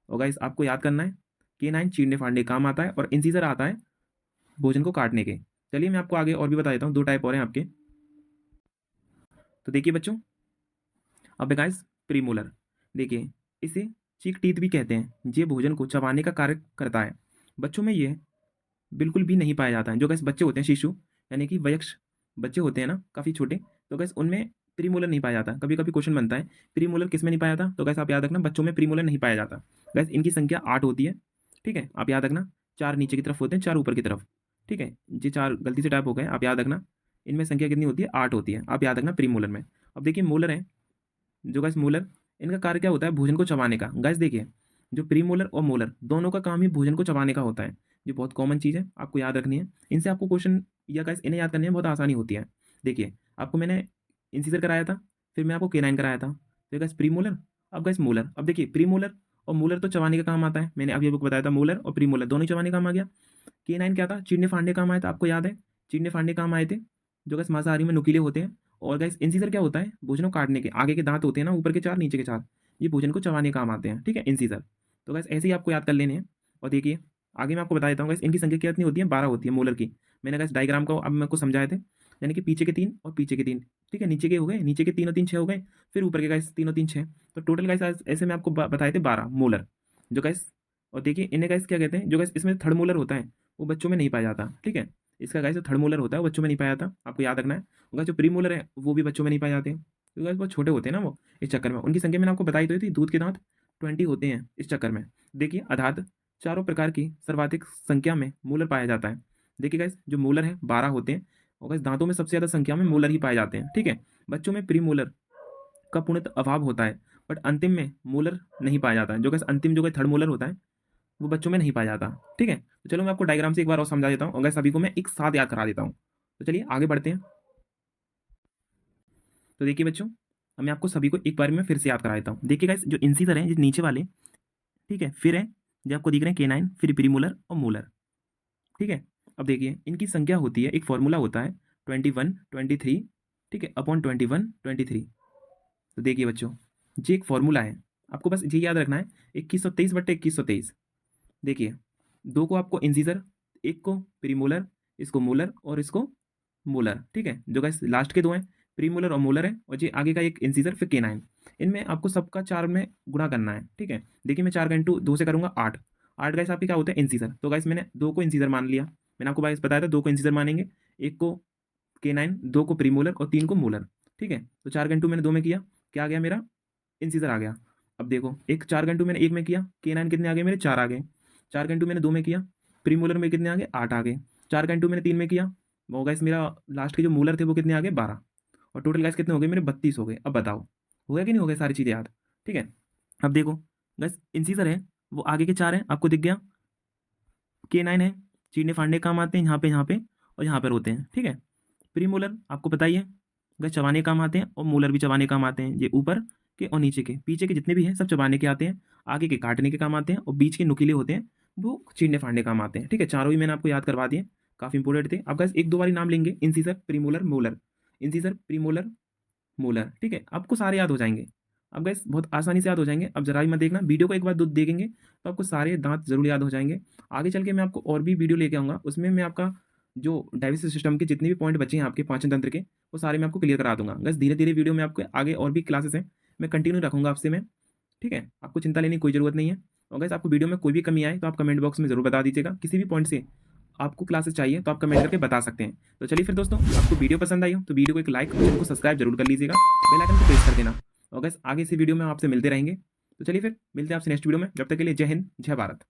और गाइस आपको याद करना है, केनाइन चीरने फाड़ने के काम आता है और इंसीजर आता है भोजन को काटने के। चलिए मैं आपको आगे और भी बता देता हूँ, 2 टाइप और हैं आपके। तो देखिए बच्चों, अब है गाइस प्रीमोलर। देखिए, इसे चीक टीथ भी कहते हैं। ये भोजन को चबाने का कार्य करता है। बच्चों में ये बिल्कुल भी नहीं पाया जाता है। जो गाइस बच्चे होते हैं, शिशु यानी कि वयस्क बच्चे होते हैं ना, काफ़ी छोटे, तो गाइस उनमें प्रीमोलर नहीं पाया जाता। कभी कभी क्वेश्चन बनता है, प्रीमोलर किस में नहीं पाया जाता? तो गाइस आप याद रखना, बच्चों में प्रीमोलर नहीं पाया जाता। गाइस इनकी संख्या 8 होती है, ठीक है। आप याद रखना, 4 नीचे की तरफ होते हैं, 4 ऊपर की तरफ, ठीक है। ये 4 गलती से टाइप हो गए, आप याद रखना। इनमें संख्या कितनी होती है? 8 होती है, आप याद रखना प्रीमोलर में। अब देखिए मोलर है, जो गाइस मोलर, इनका कार्य क्या होता है? भोजन को चबाने का। गाइस देखिए, जो प्रीमोलर और मोलर दोनों का काम ही भोजन को चबाने का होता है। ये बहुत कॉमन चीज़ है, आपको याद रखनी है। इनसे आपको क्वेश्चन या गाइस इन्हें याद करने में बहुत आसानी होती है। देखिए, आपको मैंने इंसीजर कराया था, फिर मैं आपको केनाइन कराया था, फिर गाइस प्रीमोलर, अब गाइस मोलर। अब देखिए प्रीमोलर और मोलर तो चबाने का काम आता है, मैंने अभी आपको बताया था। मोलर और प्रीमोलर दोनों ही चबाने का काम आ गया। के9 क्या था? चीरने फाड़ने काम आया था, आपको याद है? चीरने फाड़ने काम आए थे, जो गाइस मांसाहारी में नुकीले होते हैं। और गाइस इंसीजर क्या होता है? भोजन को काटने के, आगे के दांत होते हैं ना, ऊपर के 4 नीचे के 4, ये भोजन को चबाने काम आते हैं, ठीक है, इंसीजर। तो गाइस ऐसे ही आपको याद कर लेने हैं। और देखिए आगे मैं आपको बता देता हूँ गाइस, इनकी संख्या कितनी होती है? 12 होती है मोलर की। मैंने गाइस डायग्राम को अब मैं आपको समझाए थे, यानी कि पीछे के 3 और पीछे के 3, ठीक है। नीचे के हो गए, नीचे के 3 और 3 6 हो गए, फिर ऊपर के गाइस 3 और 3 6। तो टोटल गाइस ऐसे मैं आपको बताए थे 12 मोलर, जो गाइस। और देखिए इन्हें गाइस क्या कहते हैं? जो गाइस इसमें थर्ड मोलर होता है, वो बच्चों में नहीं पाया जाता, ठीक है। इसका गाइस जो थर्ड मोलर होता है वो बच्चों में नहीं पाया जाता, आपको याद रखना है। गाइस जो प्री मोलर है वो भी बच्चों में नहीं पाए जाते, क्योंकि गाइस बहुत छोटे होते हैं ना वो, इस चक्कर में। उनकी संख्या मैंने आपको बताई तो थी, दूध के दांत 20 होते हैं इस चक्कर में। देखिए अर्थात चारों प्रकार की सर्वाधिक संख्या में मोलर पाया जाता है। देखिए गाइस जो मोलर है 12 होते हैं, और गाइस दांतों में सबसे ज़्यादा संख्या में मोलर ही पाए जाते हैं, ठीक है। बच्चों में प्री मोलर का पूर्णतः अभाव होता है, बट अंतिम में मोलर नहीं पाया जाता है। जो गाइस अंतिम जो गाइस थर्ड मोलर होता है वो बच्चों में नहीं पाया जाता, ठीक है। तो चलो मैं आपको डायग्राम से एक बार और समझा देता हूँ, और सभी को मैं एक साथ याद करा देता हूँ। तो चलिए आगे बढ़ते हैं। तो देखिए बच्चों, अब मैं आपको सभी को एक बार में फिर से याद करा देता हूँ। देखिए गाइस, जो इंसीजर हैं, जो नीचे वाले, ठीक है, फिर है, जो आपको दिख रहे हैं केनाइन, फिर प्रीमोलर और मोलर, ठीक है। अब देखिए इनकी संख्या होती है, एक फॉर्मूला होता है 21 23, ठीक है, अपॉन 21 23। तो देखिए बच्चों, ये एक फॉर्मूला है, आपको बस ये याद रखना है, 2123/2123। देखिए, 2 को आपको इंसीजर, 1 को प्रीमोलर, इसको मोलर और इसको मोलर, ठीक है। जो गाइस लास्ट के 2 हैं, प्रीमोलर और मोलर है, और ये आगे का एक इंसीजर फिर केनाइन। इनमें आपको सबका 4 में गुणा करना है, ठीक है। देखिए मैं 4 का इंटू 2 से करूँगा 8। 8 गाइस आपके क्या होते हैं? इंसीजर। तो गाइस मैंने 2 को इंसीजर मान लिया, मैंने आपको गाइस बताया था 2 को इंसीजर मानेंगे, 1 को केनाइन, 2 को प्रीमोलर और 3 को मोलर, ठीक है। तो 4 का इंटू मैंने 2 में किया, क्या आ गया मेरा? इंसीजर आ गया। अब देखो, एक 4 का इंटू मैंने 1 में किया, केनाइन कितने आ गए मेरे? 4 आ गए। 4 का इंटू मैंने 2 में किया, प्रीमोलर में कितने आ गए? 8 आ गए। 4 का इंटू मैंने 3 में किया, वो गाइस मेरा लास्ट के जो मूलर थे वो कितने आ गए? 12। और टोटल गाइस कितने हो गए मेरे? 32 हो गए। अब बताओ, हो गया कि नहीं हो गया सारी चीज़ें याद? ठीक है। अब देखो गाइस, इंसीजर है वो आगे के 4 हैं, आपको दिख गया। K9 है, चीरने फाड़ने काम आते हैं, यहाँ पे और यहाँ पर होते हैं, ठीक है। प्रीमोलर आपको पता ही है, गाइस चबाने काम आते हैं, और मोलर भी चबाने काम आते हैं। ये ऊपर के और नीचे के, पीछे के जितने भी हैं सब चबाने के आते हैं, आगे के काटने के काम आते हैं, और बीच के नुकीले होते हैं वो चीरने फाड़ने काम आते हैं, ठीक है। चारों ही मैंने आपको याद करवा दिए, काफ़ी इंपॉर्टेंट थे। अब गाइस एक दो बारी नाम लेंगे, incisor, premolar, molar, incisor, premolar, molar, ठीक है, आपको सारे याद हो जाएंगे। अब गाइस बहुत आसानी से याद हो जाएंगे। अब जरा ही मत देखना, वीडियो को एक बार देखेंगे तो आपको सारे दांत जरूर याद हो जाएंगे। आगे चल के मैं आपको और भी वीडियो लेके आऊँगा, उसमें मैं आपका जो डाइजेस्टिव सिस्टम के जितने भी पॉइंट बचे हैं आपके पाचन तंत्र के, वो सारे मैं आपको क्लियर करा दूंगा। बस धीरे धीरे वीडियो में आपको आगे और भी क्लासेस हैं, मैं कंटिन्यू रखूंगा आपसे मैं, ठीक है। आपको चिंता लेने की कोई ज़रूरत नहीं है। और गाइस आपको वीडियो में कोई भी कमी आए तो आप कमेंट बॉक्स में ज़रूर बता दीजिएगा, किसी भी पॉइंट से आपको क्लासेस चाहिए तो आप कमेंट करके बता सकते हैं। तो चलिए फिर दोस्तों, आपको वीडियो पसंद आई हो तो वीडियो को एक लाइक और चैनल को सब्सक्राइब जरूर कर लीजिएगा, बेल आइकन को प्रेस कर देना। और गाइस आगे इसी वीडियो में आपसे मिलते रहेंगे। तो चलिए फिर मिलते हैं आपसे नेक्स्ट वीडियो में, जब तक के लिए जय हिंद, जय भारत।